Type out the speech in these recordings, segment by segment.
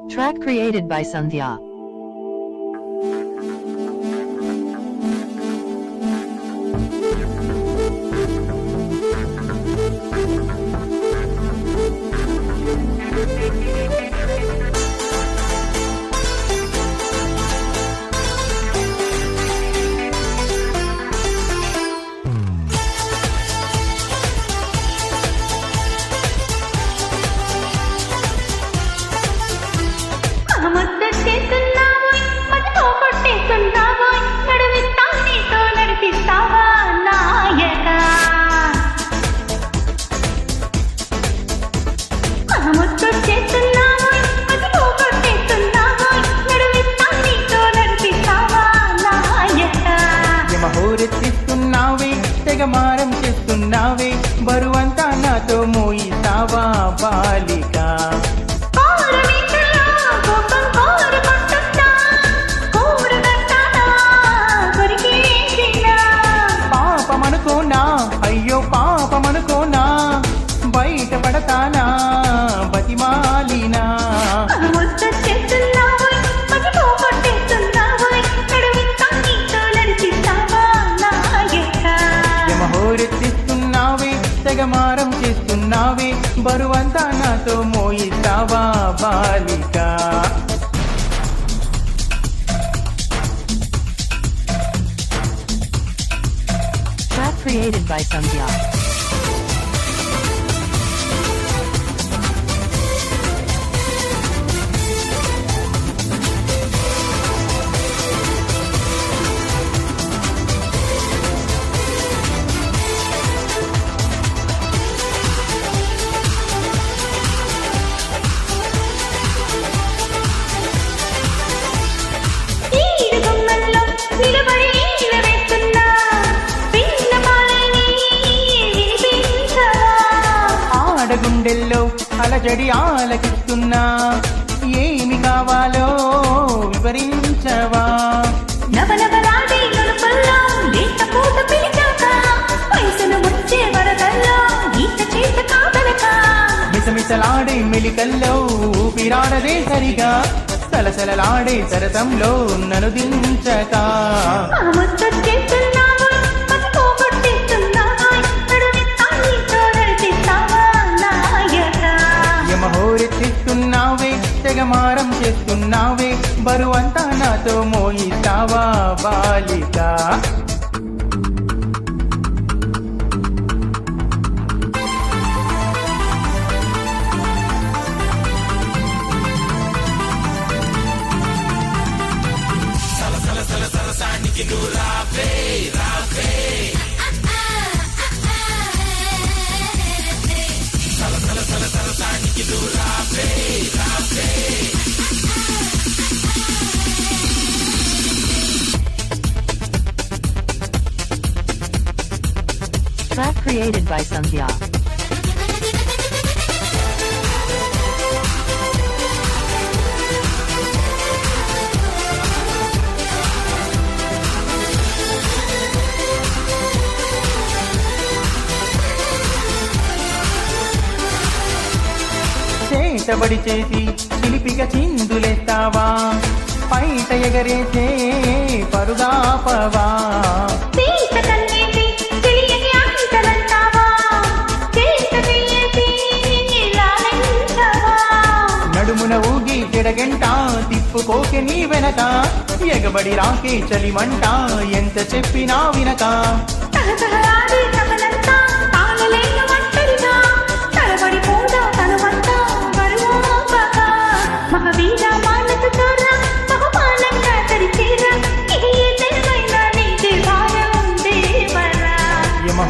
Track created by Sandhya. మారం చేస్తున్నావే బరువంతా నాతో మోయిస్తావా బాలిక పాపమనుకోనా అయ్యో పాపమనుకోనా బయటపడతానా బతిమాలినా హోరెత్తిస్తున్నావే తెగమారం చేస్తున్నావే బరువంతా నాతో మోయిస్తావా బాలిక Track created by Sandhya. గుండెల్లో అలజడి ఆలకిస్తున్నా ఏమి కావాలో వివరించవా మిసమిసలాడే మెలికల్లో ఊపిరాడదే సరిగా సలసలలాడే సరసంలో నన్ను దించక హోరెత్తిస్తున్నావే తెగమారం చేస్తున్నావే బరువంతా నాతో మోయిస్తావా బాలిక సరసానికి నువ్వు రావే రావే సరసానికి నువ్వు రావే రావే Track created by Sandhya. చేతబడి చేసి చిలిపిగా చిందులేస్తావా పైట ఎగరేసే పరుగాపవా నడుమున ఊగి చెడగంట తిప్పుకోకే నీ వెనక ఎగబడి రాకే చలిమంట ఎంత చెప్పినా వినక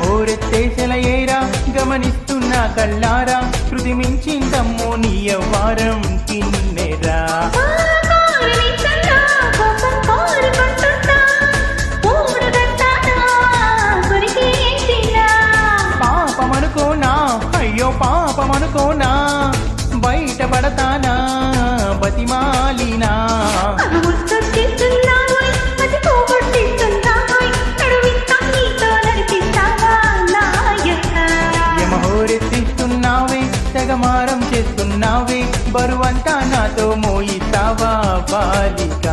హోరెత్తేసెలయేరా గమనిస్తున్నా కళ్ళారా శృతి మించిందమ్మో నీ యవ్వారం కిన్నెరా పాపమనుకోనా అయ్యో పాపమనుకోనా బయటపడతానా బతిమాలినా తెగమారం చేస్తున్నావే బరువంతా నాతో మోయి బాలిక